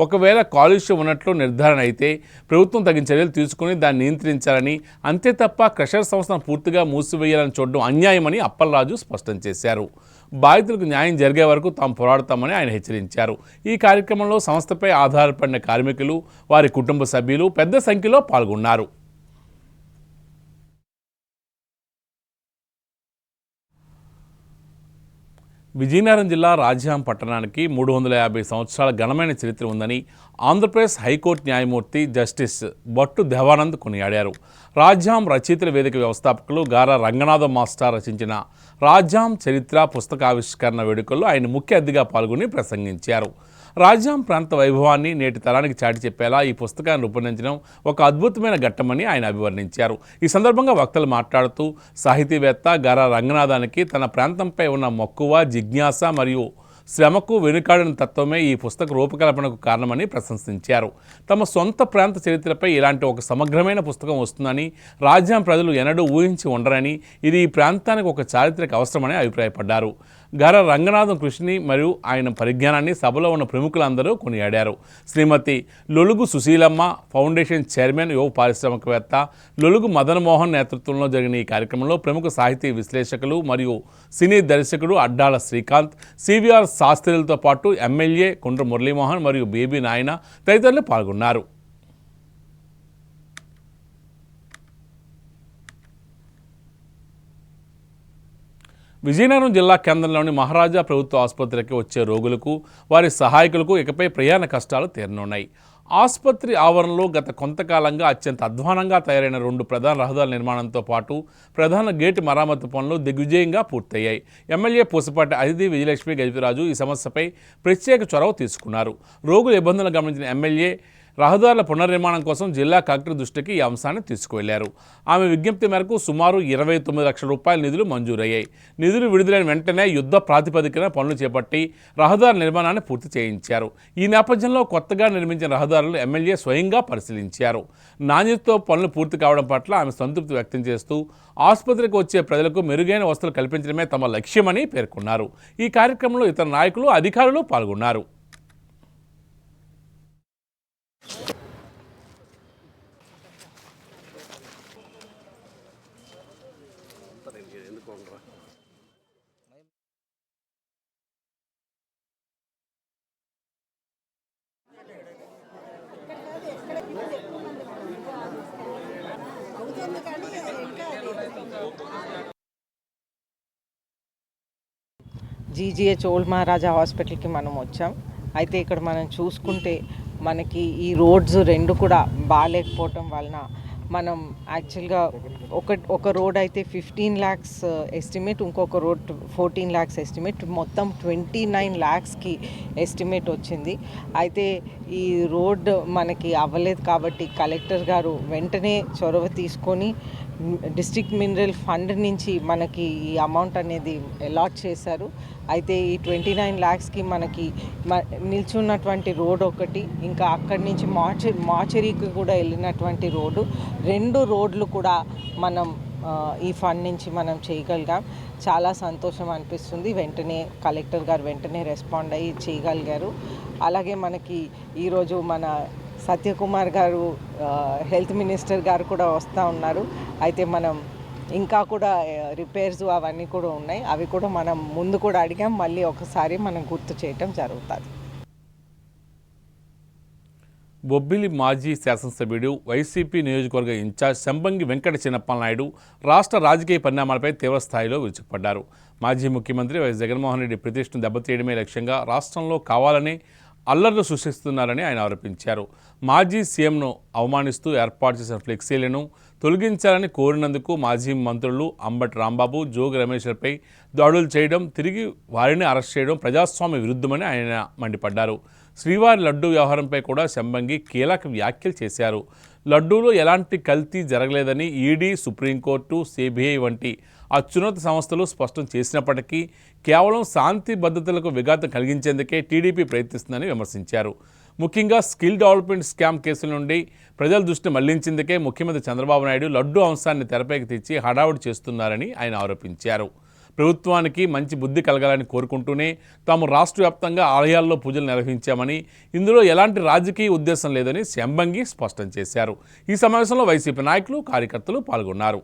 ఒకవేళ కాలుష్యం ఉన్నట్లు నిర్ధారణ అయితే ప్రభుత్వం తగిన చర్యలు తీసుకుని దాన్ని నియంత్రించాలని, అంతే తప్ప క్రషర్ సంస్థను పూర్తిగా మూసివేయాలని చూడడం అన్యాయమని అప్పలరాజు స్పష్టం చేశారు. బాధితులకు న్యాయం జరిగే వరకు తాము పోరాడతామని ఆయన హెచ్చరించారు. ఈ కార్యక్రమంలో సంస్థపై ఆధారపడిన కార్మికులు, వారి కుటుంబ సభ్యులు పెద్ద సంఖ్యలో పాల్గొన్నారు. విజయనగరం జిల్లా రాజ్యాం పట్టణానికి 350 సంవత్సరాల ఘనమైన చరిత్ర ఉందని ఆంధ్రప్రదేశ్ హైకోర్టు న్యాయమూర్తి జస్టిస్ భట్టు దేవానంద్ కొనియాడారు. రాజ్యాం రచయితల వేదిక వ్యవస్థాపకులు గారా రంగనాథం మాస్టర్ రచించిన రాజ్యాం చరిత్ర పుస్తకావిష్కరణ వేడుకల్లో ఆయన ముఖ్య అతిథిగా పాల్గొని ప్రసంగించారు. రాజ్యాం ప్రాంత వైభవాన్ని నేటి తరానికి చాటి చెప్పేలా ఈ పుస్తకాన్ని రూపొందించడం ఒక అద్భుతమైన ఘట్టమని ఆయన అభివర్ణించారు. ఈ సందర్భంగా వక్తలు మాట్లాడుతూ సాహితీవేత్త గారా రంగనాథానికి తన ప్రాంతంపై ఉన్న మక్కువ, జిజ్ఞాస మరియు శ్రమకు వెనుకాడిన తత్వమే ఈ పుస్తక రూపకల్పనకు కారణమని ప్రశంసించారు. తమ సొంత ప్రాంత చరిత్రపై ఇలాంటి ఒక సమగ్రమైన పుస్తకం వస్తుందని రాజ్యాం ప్రజలు ఎన్నడూ ఊహించి ఉండరని, ఇది ఈ ప్రాంతానికి ఒక చారిత్రక అవసరమని అభిప్రాయపడ్డారు. గారా రంగనాథం కృషిని మరియు ఆయన పరిజ్ఞానాన్ని సభలో ఉన్న ప్రముఖులందరూ కొనియాడారు. శ్రీమతి లొలుగు సుశీలమ్మ ఫౌండేషన్ చైర్మన్, యువ పారిశ్రామికవేత్త లొలుగు మదన్ మోహన్ నేతృత్వంలో జరిగిన ఈ కార్యక్రమంలో ప్రముఖ సాహితీ విశ్లేషకులు మరియు సినీ దర్శకుడు అడ్డాల శ్రీకాంత్, సివిఆర్ శాస్త్రులతో పాటు ఎమ్మెల్యే కుండ్ర మురళీమోహన్ మరియు బేబీ నాయన తదితరులు పాల్గొన్నారు. విజయనగరం జిల్లా కేంద్రంలోని మహారాజా ప్రభుత్వ ఆసుపత్రికి వచ్చే రోగులకు, వారి సహాయకులకు ఇకపై ప్రయాణ కష్టాలు తీరనున్నాయి. ఆసుపత్రి ఆవరణలో గత కొంతకాలంగా అత్యంత అధ్వానంగా తయారైన 2 ప్రధాన రహదారుల నిర్మాణంతో పాటు ప్రధాన గేటు మరామత్తు పనులు దిగ్విజయంగా పూర్తయ్యాయి. ఎమ్మెల్యే పూసపాటి అతిథి విజయలక్ష్మి గజపతిరాజు ఈ సమస్యపై ప్రత్యేక చొరవ తీసుకున్నారు. రోగుల ఇబ్బందులను గమనించిన ఎమ్మెల్యే రహదారుల పునర్నిర్మాణం కోసం జిల్లా కలెక్టర్ దృష్టికి ఈ అంశాన్ని తీసుకువెళ్లారు. ఆమె విజ్ఞప్తి మేరకు సుమారు 29 లక్షల రూపాయల నిధులు మంజూరయ్యాయి. నిధులు విడుదలైన వెంటనే యుద్ధ ప్రాతిపదికన పనులు చేపట్టి రహదారుల నిర్మాణాన్ని పూర్తి చేయించారు. ఈ నేపథ్యంలో కొత్తగా నిర్మించిన రహదారులు ఎమ్మెల్యే స్వయంగా పరిశీలించారు. నాణ్యతతో పనులు పూర్తి కావడం పట్ల ఆమె సంతృప్తి వ్యక్తం చేస్తూ ఆసుపత్రికి వచ్చే ప్రజలకు మెరుగైన వసతులు కల్పించడమే తమ లక్ష్యమని పేర్కొన్నారు. ఈ కార్యక్రమంలో ఇతర నాయకులు, అధికారులు పాల్గొన్నారు. జీజీహెచ్ ఓల్డ్ మహారాజా హాస్పిటల్కి మనం వచ్చాం. అయితే ఇక్కడ మనం చూసుకుంటే మనకి ఈ రోడ్స్ 2 కూడా బాగాలేకపోవటం వలన మనం యాక్చువల్గా ఒక రోడ్ అయితే 15 lakhs ఎస్టిమేట్, ఇంకొక రోడ్ 14 lakhs ఎస్టిమేట్, మొత్తం 29 lakhsకి ఎస్టిమేట్ వచ్చింది. అయితే ఈ రోడ్ మనకి అవ్వలేదు కాబట్టి కలెక్టర్ గారు వెంటనే చొరవ తీసుకొని డిస్ట్రిక్ట్ మినరల్ ఫండ్ నుంచి మనకి ఈ అమౌంట్ అనేది అలాట్ చేశారు. అయితే ఈ 29 lakhsకి మనకి నిల్చున్నటువంటి రోడ్ ఒకటి, ఇంకా అక్కడి నుంచి మార్చరీకి కూడా వెళ్ళినటువంటి రోడ్డు, 2 రోడ్లు కూడా మనం ఈ ఫండ్ నుంచి మనం చేయగలిగాం. చాలా సంతోషం అనిపిస్తుంది. వెంటనే కలెక్టర్ గారు వెంటనే రెస్పాండ్ అయ్యి చేయగలిగారు. అలాగే మనకి ఈరోజు మన సత్యకుమార్ గారు, హెల్త్ మినిస్టర్ గారు కూడా వస్తూ ఉన్నారు. అయితే మనం ఇంకా కూడా రిపేర్స్ అవన్నీ కూడా ఉన్నాయి. అవి కూడా మనం ముందు కూడా అడిగాం, మళ్ళీ ఒకసారి మనం గుర్తు చేయటం జరుగుతుంది. బొబ్బిలి మాజీ శాసనసభ్యుడు, వైసీపీ నియోజకవర్గ ఇన్ఛార్జ్ శంబంగి వెంకట చిన్నప్పలనాయుడు రాష్ట్ర రాజకీయ పరిణామాలపై తీవ్రస్థాయిలో విరుచుకుపడ్డారు. మాజీ ముఖ్యమంత్రి వైఎస్ జగన్మోహన్ రెడ్డి ప్రతిష్టను దెబ్బతీయడమే లక్ష్యంగా రాష్ట్రంలో కావాలని అల్లర్లు సృష్టిస్తున్నారని ఆయన ఆరోపించారు. మాజీ సీఎంను అవమానిస్తూ ఏర్పాటు చేసిన ఫ్లెక్సీలను తొలగించాలని కోరినందుకు మాజీ మంత్రులు అంబటి రాంబాబు, జోగి రమేష్లపై దాడులు చేయడం, తిరిగి వారిని అరెస్ట్ చేయడం ప్రజాస్వామ్య విరుద్ధమని ఆయన మండిపడ్డారు. శ్రీవారి లడ్డూ వ్యవహారంపై కూడా శంబంగి కీలక వ్యాఖ్యలు చేశారు. లడ్డూలో ఎలాంటి కల్తీ జరగలేదని ఈడీ, సుప్రీంకోర్టు, సిబిఐ వంటి అత్యున్నత సంస్థలు స్పష్టం చేసినప్పటికీ కేవలం శాంతి భద్రతలకు విఘాతం కలిగించేందుకే టీడీపీ ప్రయత్నిస్తుందని విమర్శించారు. ముఖ్యంగా స్కిల్ డెవలప్మెంట్ స్కామ్ కేసుల నుండి ప్రజల దృష్టిని మళ్లించేందుకే ముఖ్యమంత్రి చంద్రబాబు నాయుడు లడ్డూ అంశాన్ని తెరపైకి తెచ్చి హడావుడి చేస్తున్నారని ఆయన ఆరోపించారు. ప్రభుత్వానికి మంచి బుద్ధి కలగాలని కోరుకుంటూనే తాము రాష్ట్ర వ్యాప్తంగా ఆలయాల్లో పూజలు నిర్వహించామని, ఇందులో ఎలాంటి రాజకీయ ఉద్దేశం లేదని శంబంగి స్పష్టం చేశారు. ఈ సమావేశంలో వైసీపీ నాయకులు, కార్యకర్తలు పాల్గొన్నారు.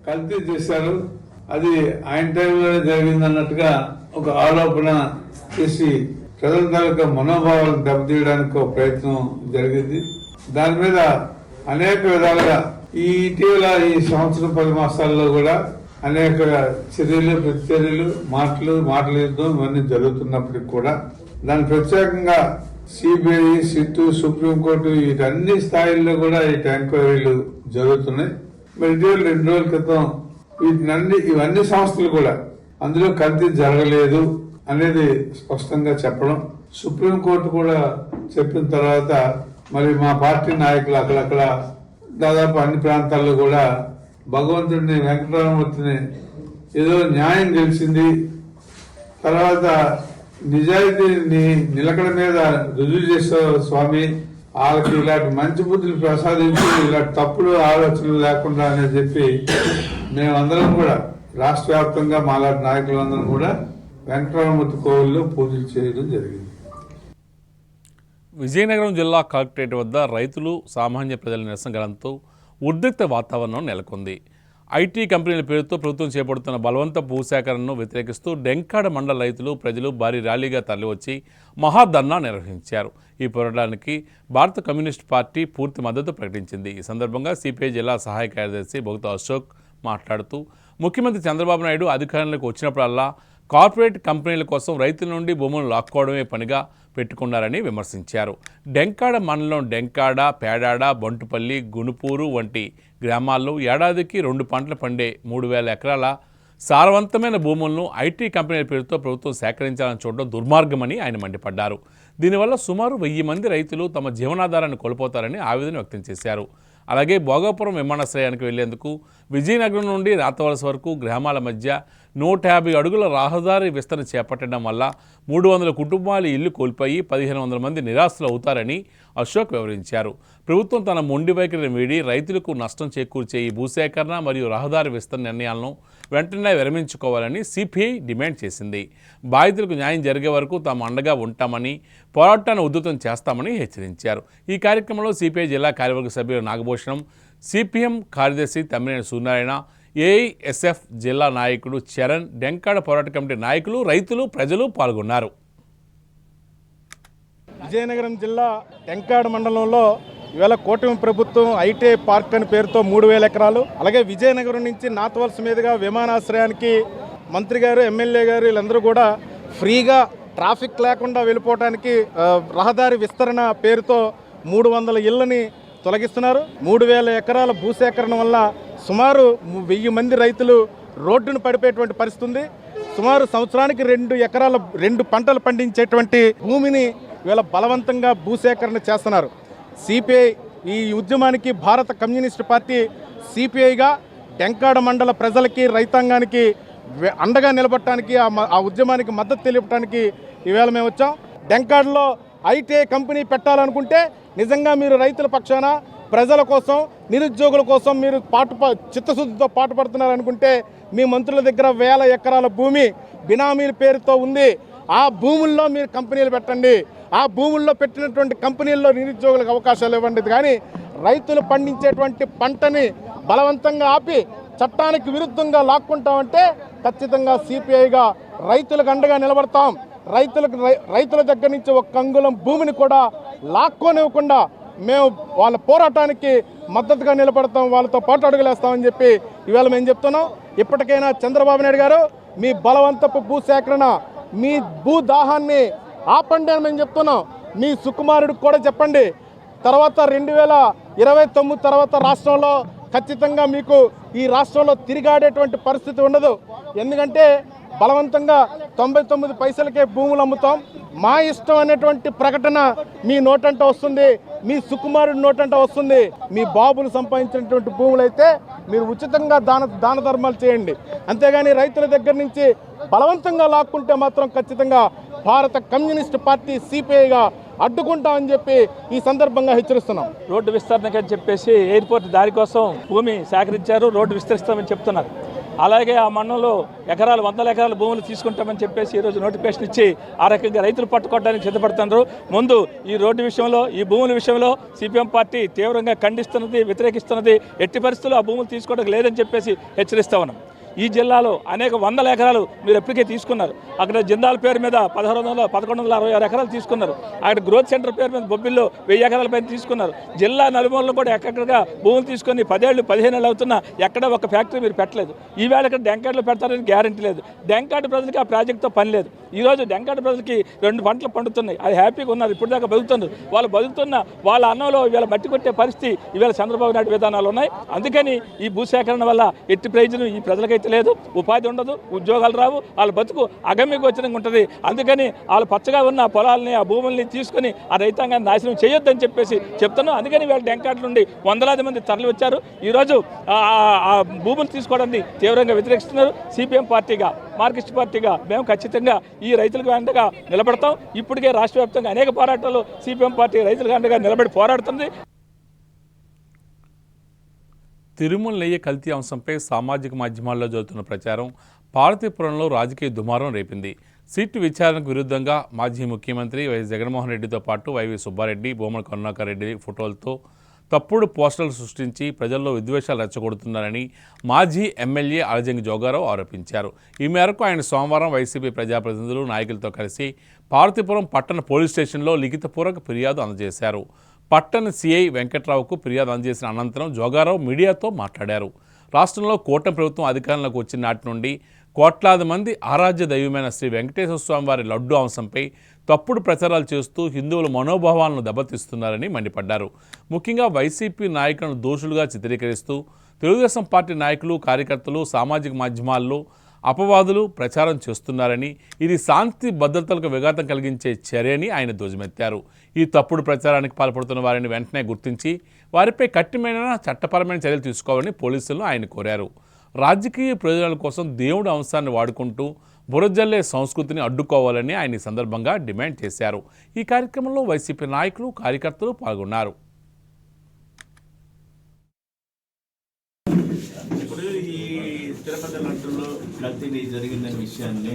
కల్తీ చేశారు, అది ఆయన టైంలోనే జరిగిందన్నట్టుగా ఒక ఆరోపణ చేసి ప్రజల తాలూకా మనోభావాలను దెబ్బతీయడానికి ఒక ప్రయత్నం జరిగింది. దాని మీద అనేక విధాలుగా ఈ ఇటీవల ఈ సంవత్సరం 10 మాసాల్లో కూడా అనేక చర్యలు ప్రతిచర్యలు మాటల యుద్ధం ఇవన్నీ జరుగుతున్నప్పటికి కూడా దాని ప్రత్యేకంగా సిబిఐ, సిట్టు, సుప్రీంకోర్టు వీటన్ని స్థాయిల్లో కూడా ఈ ఎంక్వైరీలు జరుగుతున్నాయి. మరి ఇటీవల 2 రోజుల క్రితం ఇవన్నీ సంస్థలు కూడా అందులో కల్తీ జరగలేదు అనేది స్పష్టంగా చెప్పడం, సుప్రీంకోర్టు కూడా చెప్పిన తర్వాత మరి మా పార్టీ నాయకులు అక్కడక్కడ దాదాపు అన్ని ప్రాంతాల్లో కూడా భగవంతుడిని వెంకటరామమూర్తిని ఏదో న్యాయం గెలిచింది, తర్వాత నిజాయితీని నిలకడ మీద రుజువు చేసే స్వామి, వాళ్ళకి ఇలాంటి మంచి బుద్ధులు ప్రసాదించి ఇలాంటి తప్పుడు ఆలోచనలు లేకుండా అని చెప్పి మేమందరం కూడా రాష్ట్ర వ్యాప్తంగా మాలాంటి నాయకులందరం కూడా వెంకటరామమూర్తి కోవిల్లో పూజలు చేయడం జరిగింది. విజయనగరం జిల్లా కలెక్టరేట్ వద్ద రైతులు, సామాన్య ప్రజల నిరసనలతో ఉద్రిక్త వాతావరణం నెలకొంది. ఐటీ కంపెనీల పేరుతో ప్రభుత్వం చేపడుతున్న బలవంత భూసేకరణను వ్యతిరేకిస్తూ డెంకాడ మండల రైతులు, ప్రజలు భారీ ర్యాలీగా తరలివచ్చి మహాధర్నా నిర్వహించారు. ఈ పోరాటానికి భారత కమ్యూనిస్ట్ పార్టీ పూర్తి మద్దతు ప్రకటించింది. ఈ సందర్భంగా సిపిఐ జిల్లా సహాయ కార్యదర్శి బొగత అశోక్ మాట్లాడుతూ ముఖ్యమంత్రి చంద్రబాబు నాయుడు అధికారంలోకి వచ్చినప్పుడల్లా కార్పొరేట్ కంపెనీల కోసం రైతుల నుండి భూములను లాక్కోవడమే పనిగా పెట్టుకున్నారని విమర్శించారు. డెంకాడ మండలం డెంకాడ, పేడాడ, బంటుపల్లి, గునుపూరు వంటి గ్రామాల్లో ఏడాదికి 2 పంటలు పండే 3000 ఎకరాల సారవంతమైన భూములను ఐటీ కంపెనీల పేరుతో ప్రభుత్వం సేకరించాలని చూడడం దుర్మార్గమని ఆయన మండిపడ్డారు. దీనివల్ల సుమారు 1000 మంది రైతులు తమ జీవనాధారాన్ని కోల్పోతారని ఆవేదన వ్యక్తం చేశారు. అలాగే భోగాపురం విమానాశ్రయానికి వెళ్లేందుకు విజయనగరం నుండి రాతవలస వరకు గ్రామాల మధ్య 150 అడుగుల రహదారి విస్తరణ చేపట్టడం వల్ల 300 కుటుంబాలు ఇల్లు కోల్పోయి 1500 మంది నిరాశలు అవుతారని అశోక్ వివరించారు. ప్రభుత్వం తన మొండి వైఖరిని వీడి రైతులకు నష్టం చేకూర్చే ఈ భూసేకరణ మరియు రహదారి విస్తరణ నిర్ణయాలను వెంటనే విరమించుకోవాలని సిపిఐ డిమాండ్ చేసింది. బాధితులకు న్యాయం జరిగే వరకు తాము అండగా ఉంటామని, పోరాటాన్ని ఉధృతం చేస్తామని హెచ్చరించారు. ఈ కార్యక్రమంలో సిపిఐ జిల్లా కార్యవర్గ సభ్యులు నాగభూషణం, సిపిఎం కార్యదర్శి తమ్మినేని సూర్యనారాయణ, ఏఐఎస్ఎఫ్ జిల్లా నాయకుడు చరణ్, డెంకాడ పోరాట కమిటీ నాయకులు, రైతులు, ప్రజలు పాల్గొన్నారు. విజయనగరం జిల్లా డెంకాడ మండలంలో ఇవాళ కూటమి ప్రభుత్వం ఐటీ పార్క్ అని పేరుతో 3000 ఎకరాలు, అలాగే విజయనగరం నుంచి నాతవలస మీదుగా విమానాశ్రయానికి మంత్రి గారు, ఎమ్మెల్యే గారు వీళ్ళందరూ కూడా ఫ్రీగా ట్రాఫిక్ లేకుండా వెళ్ళిపోవడానికి రహదారి విస్తరణ పేరుతో 300 ఇళ్లని తొలగిస్తున్నారు. 3000 ఎకరాల భూసేకరణ వల్ల సుమారు 1000 మంది రైతులు రోడ్డును పడిపోయేటువంటి పరిస్థితి ఉంది. సుమారు సంవత్సరానికి 2 ఎకరాల 2 పంటలు పండించేటువంటి భూమిని ఇవాళ బలవంతంగా భూసేకరణ చేస్తున్నారు. సిపిఐ ఈ ఉద్యమానికి భారత కమ్యూనిస్ట్ పార్టీ సిపిఐగా డెంకాడ మండల ప్రజలకి, రైతాంగానికి అండగా నిలబడటానికి, ఆ ఉద్యమానికి మద్దతు తెలియటానికి ఈవేళ మేము వచ్చాం. డెంకాడలో ఐటీ కంపెనీ పెట్టాలనుకుంటే నిజంగా మీరు రైతుల పక్షాన, ప్రజల కోసం, నిరుద్యోగుల కోసం మీరు చిత్తశుద్ధితో పాటుపడుతున్నారనుకుంటే మీ మంత్రుల దగ్గర 1000 ఎకరాల భూమి బినామీల పేరుతో ఉంది. ఆ భూముల్లో మీరు కంపెనీలు పెట్టండి. ఆ భూముల్లో పెట్టినటువంటి కంపెనీల్లో నిరుద్యోగులకు అవకాశాలు ఇవ్వండి. కానీ రైతులు పండించేటువంటి పంటని బలవంతంగా ఆపి చట్టానికి విరుద్ధంగా లాక్కుంటామంటే ఖచ్చితంగా సిపిఐగా రైతులకు అండగా నిలబడతాం. రైతుల దగ్గర నుంచి ఒక అంగుళం భూమిని కూడా లాక్కోనివ్వకుండా మేము వాళ్ళ పోరాటానికి మద్దతుగా నిలబడతాం, వాళ్ళతో పాటు అడుగులేస్తామని చెప్పి ఇవాళ మేము చెప్తున్నాం. ఇప్పటికైనా చంద్రబాబు నాయుడు గారు మీ బలవంతపు భూసేకరణ, మీ భూదాహాన్ని ఆపండి అని మేము చెప్తున్నాం. మీ సుకుమారుడికి కూడా చెప్పండి. తర్వాత 2029 తర్వాత రాష్ట్రంలో ఖచ్చితంగా మీకు ఈ రాష్ట్రంలో తిరిగాడేటువంటి పరిస్థితి ఉండదు. ఎందుకంటే బలవంతంగా 99 పైసలకే భూములు అమ్ముతాం, మా ఇష్టం అనేటువంటి ప్రకటన మీ నోటంట వస్తుంది, మీ సుకుమారుడి నోటంట వస్తుంది. మీ బాబులు సంపాదించినటువంటి భూములు అయితే మీరు ఉచితంగా దాన ధర్మాలు చేయండి. అంతేగాని రైతుల దగ్గర నుంచి బలవంతంగా లాక్కుంటే మాత్రం ఖచ్చితంగా భారత కమ్యూనిస్ట్ పార్టీ సిపిఐగా అడ్డుకుంటామని చెప్పి ఈ సందర్భంగా హెచ్చరిస్తున్నాం. రోడ్డు విస్తరణకి అని చెప్పేసి ఎయిర్పోర్ట్ దారి కోసం భూమి సేకరించారు, రోడ్డు విస్తరిస్తామని చెప్తున్నారు. అలాగే ఆ మండలంలో ఎకరాలు 100 ఎకరాల భూములు తీసుకుంటామని చెప్పేసి ఈరోజు నోటిఫికేషన్ ఇచ్చి ఆ రకంగా రైతులు పట్టుకోవడానికి సిద్ధపడుతున్నారు. ముందు ఈ రోడ్డు విషయంలో, ఈ భూముల విషయంలో సిపిఎం పార్టీ తీవ్రంగా ఖండిస్తున్నది, వ్యతిరేకిస్తున్నది. ఎట్టి పరిస్థితుల్లో ఆ భూములు తీసుకోవడానికి లేదని చెప్పేసి హెచ్చరిస్తా ఉన్నాం. ఈ జిల్లాలో అనేక వందల ఎకరాలు మీరు ఎప్పటికే తీసుకున్నారు. అక్కడ జిందాల్ పేరు మీద 1166 ఎకరాలు తీసుకున్నారు. అక్కడ గ్రోత్ సెంటర్ పేరు మీద బొబ్బిల్లో 1000 ఎకరాల పైన తీసుకున్నారు. జిల్లా నలుమూలలో కూడా ఎక్కడెక్కడగా భూములు తీసుకొని 10 ఏళ్ళు 15 ఏళ్ళు అవుతున్నా ఎక్కడ ఒక ఫ్యాక్టరీ మీరు పెట్టలేదు. ఈవేళ ఇక్కడ డెంకాడ్లో పెడతారని గ్యారంటీ లేదు. డెంకాడ్ ప్రజలకి ఆ ప్రాజెక్టుతో పని లేదు. ఈరోజు డెంకాడ్ ప్రజలకి 2 పంటలు పండుతున్నాయి, అది హ్యాపీగా ఉన్నారు, ఇప్పుడు దాకా బతుకుతున్నారు. వాళ్ళు బతుకుతున్న వాళ్ళ అన్నంలో ఇవాళ మట్టి కొట్టే పరిస్థితి ఇవాళ చంద్రబాబు నాయుడు విధానాలు ఉన్నాయి. అందుకని ఈ భూసేకరణ వల్ల ఎట్టి ప్రయోజనం ఈ ప్రజలకైతే లేదు, ఉపాధి ఉండదు, ఉద్యోగాలు రావు, వాళ్ళ బతుకు అగమ్యగోచరంగా ఉంటుంది. అందుకని వాళ్ళు పచ్చగా ఉన్న పొలాలని ఆ భూముల్ని తీసుకొని ఆ రైతాంగాన్ని నాశనం చేయొద్దని చెప్పేసి చెప్తున్నాం. అందుకని వీళ్ళ డెంకాట్ నుండి వందలాది మంది తరలి వచ్చారు. ఈరోజు ఆ భూములు తీసుకోవడాన్ని తీవ్రంగా వ్యతిరేకిస్తున్నారు. సిపిఎం పార్టీగా, మార్క్సిస్ట్ పార్టీగా మేము ఖచ్చితంగా ఈ రైతులకు అండగా నిలబడతాం. ఇప్పటికే రాష్ట్ర వ్యాప్తంగా అనేక పోరాటాలు సిపిఎం పార్టీ రైతులకు అండగా నిలబడి పోరాడుతుంది. తిరుమల నెయ్యి కల్తీ అంశంపై సామాజిక మాధ్యమాల్లో జరుగుతున్న ప్రచారం పార్వతీపురంలో రాజకీయ దుమారం రేపింది. సిట్ విచారణకు విరుద్ధంగా మాజీ ముఖ్యమంత్రి వైఎస్ జగన్మోహన్ రెడ్డితో పాటు వైవి సుబ్బారెడ్డి, భూమన కరుణాకర్ రెడ్డి ఫోటోలతో తప్పుడు పోస్టర్లు సృష్టించి ప్రజల్లో విద్వేషాలు రెచ్చగొడుతున్నారని మాజీ ఎమ్మెల్యే అలజంగి జోగారావు ఆరోపించారు. ఈ మేరకు ఆయన సోమవారం వైసీపీ ప్రజాప్రతినిధులు, నాయకులతో కలిసి పార్వతీపురం పట్టణ పోలీస్ స్టేషన్లో లిఖితపూర్వక ఫిర్యాదు అందజేశారు. పట్టణ సిఐ వెంకట్రావుకు ఫిర్యాదు అందజేసిన అనంతరం జోగారావు మీడియాతో మాట్లాడారు. రాష్ట్రంలో కూటమి ప్రభుత్వం అధికారంలోకి వచ్చిన నాటి నుండి కోట్లాది మంది ఆరాధ్య దైవమైన శ్రీ వెంకటేశ్వర స్వామి వారి లడ్డు అంశంపై తప్పుడు ప్రచారాలు చేస్తూ హిందువుల మనోభావాలను దెబ్బతీస్తున్నారని మండిపడ్డారు. ముఖ్యంగా వైసీపీ నాయకులను దోషులుగా చిత్రీకరిస్తూ తెలుగుదేశం పార్టీ నాయకులు, కార్యకర్తలు సామాజిక మాధ్యమాల్లో అపవాదులు ప్రచారం చేస్తున్నారని, ఇది శాంతి భద్రతలకు విఘాతం కలిగించే చర్యని ఆయన ధ్వజమెత్తారు. ఈ తప్పుడు ప్రచారానికి పాల్పడుతున్న వారిని వెంటనే గుర్తించి వారిపై కఠినమైన చట్టపరమైన చర్యలు తీసుకోవాలని పోలీసులను ఆయన కోరారు. రాజకీయ ప్రయోజనాల కోసం దేవుడి అంశాన్ని వాడుకుంటూ బురజల్లే సంస్కృతిని అడ్డుకోవాలని ఆయన ఈ సందర్భంగా డిమాండ్ చేశారు. ఈ కార్యక్రమంలో వైసీపీ నాయకులు, కార్యకర్తలు పాల్గొన్నారు. తిరుపతి లడ్డూలో కల్తీ జరిగిందనే విషయాన్ని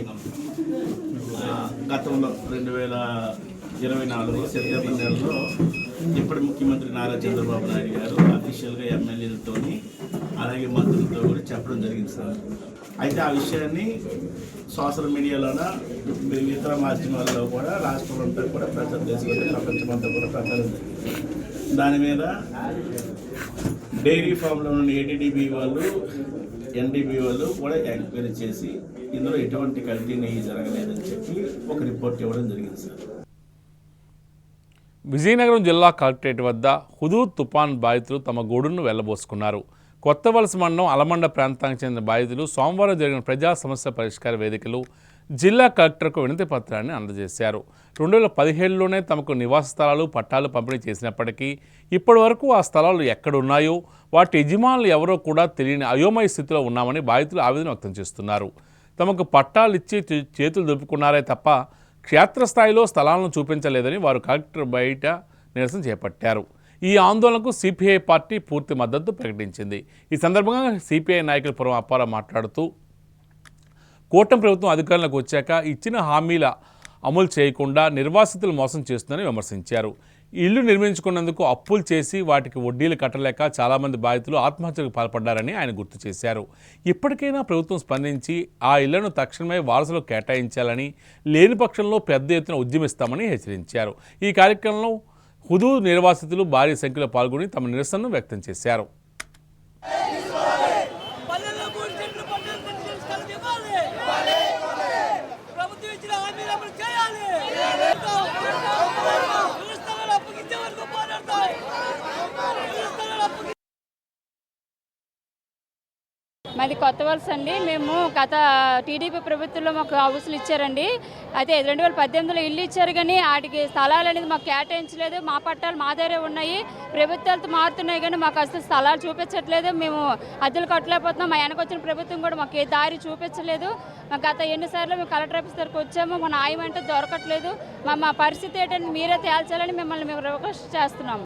గతంలో 2024 సెప్టెంబర్ నెలలో ఇప్పటి ముఖ్యమంత్రి నారా చంద్రబాబు నాయుడు గారు అఫీషియల్గా ఎమ్మెల్యేలతో అలాగే మంత్రులతో కూడా చెప్పడం జరిగింది సార్. అయితే ఆ విషయాన్ని సోషల్ మీడియాలోన ఇతర మాధ్యమాల్లో కూడా రాష్ట్రం అంతా కూడా ప్రచారం చేసుకుంటే ప్రపంచమంతా కూడా ప్రచారం జరిగింది. దాని మీద డైరీ ఫామ్లో ఉన్న ఏడీడీబీ వాళ్ళు, ఎన్డీబీ వాళ్ళు కూడా ఎంక్వైరీ చేసి ఇందులో ఎటువంటి కల్తీ నెయ్యి జరగలేదని చెప్పి ఒక రిపోర్ట్ ఇవ్వడం జరిగింది సార్. విజయనగరం జిల్లా కలెక్టరేట్ వద్ద హుదూద్ తుఫాన్ బాధితులు తమ గూడును వెళ్లబోసుకున్నారు. కొత్తవలస మండలం అలమండ ప్రాంతానికి చెందిన బాధితులు సోమవారం జరిగిన ప్రజా సమస్య పరిష్కార వేదికలు జిల్లా కలెక్టర్కు వినతి పత్రాన్ని అందజేశారు. 2017లోనే తమకు నివాస స్థలాలు, పట్టాలు పంపిణీ చేసినప్పటికీ ఇప్పటి వరకు ఆ స్థలాలు ఎక్కడున్నాయో, వాటి యజమానులు ఎవరో కూడా తెలియని అయోమయ స్థితిలో ఉన్నామని బాధితులు ఆవేదన వ్యక్తం చేస్తున్నారు. తమకు పట్టాలు ఇచ్చి చేతులు దులుపుకున్నారే తప్ప క్షేత్రస్థాయిలో స్థలాలను చూపించలేదని వారు కలెక్టర్ బయట నిరసన చేపట్టారు. ఈ ఆందోళనకు సిపిఐ పార్టీ పూర్తి మద్దతు ప్రకటించింది. ఈ సందర్భంగా సిపిఐ నాయకులు పురం అప్పారావు మాట్లాడుతూ కూటమి ప్రభుత్వం అధికారంలోకి వచ్చాక ఇచ్చిన హామీల అమలు చేయకుండా నిర్వాసితులు మోసం చేస్తుందని విమర్శించారు. ఇల్లు నిర్మించుకున్నందుకు అప్పులు చేసి వాటికి వడ్డీలు కట్టలేక చాలామంది బాధితులు ఆత్మహత్యలకు పాల్పడ్డారని ఆయన గుర్తు చేశారు. ఇప్పటికైనా ప్రభుత్వం స్పందించి ఆ ఇళ్లను తక్షణమే వారసులకు కేటాయించాలని, లేని పక్షంలో పెద్ద ఎత్తున ఉద్యమిస్తామని హెచ్చరించారు. ఈ కార్యక్రమంలో హుదూద్ నిర్వాసితులు భారీ సంఖ్యలో పాల్గొని తమ నిరసనను వ్యక్తం చేశారు. మాది కొత్త వలస అండి. మేము గత టీడీపీ ప్రభుత్వంలో మాకు హౌస్లు ఇచ్చారండి. అయితే 2018లో ఇల్లు ఇచ్చారు, కానీ వాటికి స్థలాలు అనేది మాకు కేటాయించలేదు. మా పట్టాలు మా దగ్గరే ఉన్నాయి. ప్రభుత్వాలతో మారుతున్నాయి కానీ మాకు అసలు స్థలాలు చూపించట్లేదు. మేము అద్దెలు కట్టలేకపోతున్నాం. మా వెనక వచ్చిన ప్రభుత్వం కూడా మాకు ఏ దారి చూపించలేదు. గత ఎన్నిసార్లు మేము కలెక్టర్ ఆఫీస్ దగ్గరకు వచ్చాము, మా న్యాయం అంటే దొరకట్లేదు. మా పరిస్థితి ఏంటంటే మీరే తేల్చాలని మిమ్మల్ని మేము రిక్వెస్ట్ చేస్తున్నాము.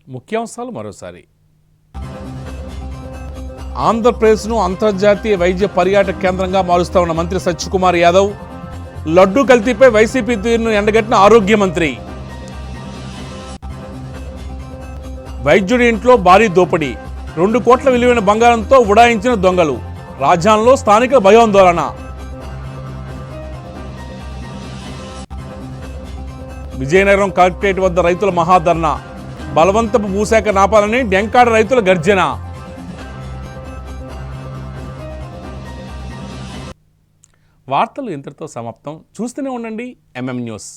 ముఖ్యాంశాలు మరోసారి. ఆంధ్రప్రదేశ్ను అంతర్జాతీయ వైద్య పర్యాటక కేంద్రంగా మారుస్తా ఉన్న మంత్రి సత్యకుమార్ యాదవ్. లడ్డూ కల్తీపై వైసీపీ తీరును ఎండగట్టిన ఆరోగ్య మంత్రి. వైద్యుడి ఇంట్లో భారీ దోపిడీ, 2 కోట్ల విలువైన బంగారంతో ఉడాయించిన దొంగలు. రాజధానిలో స్థానిక భయాందోళన. విజయనగరం కలెక్టరేట్ వద్ద రైతుల మహాధర్నా. బలవంతపు భూశాఖ నాపాలని డెంకాడ రైతుల గర్జన. వార్తలు ఇంతటితో సమాప్తం. చూస్తూనే ఉండండి ఎంఎం న్యూస్.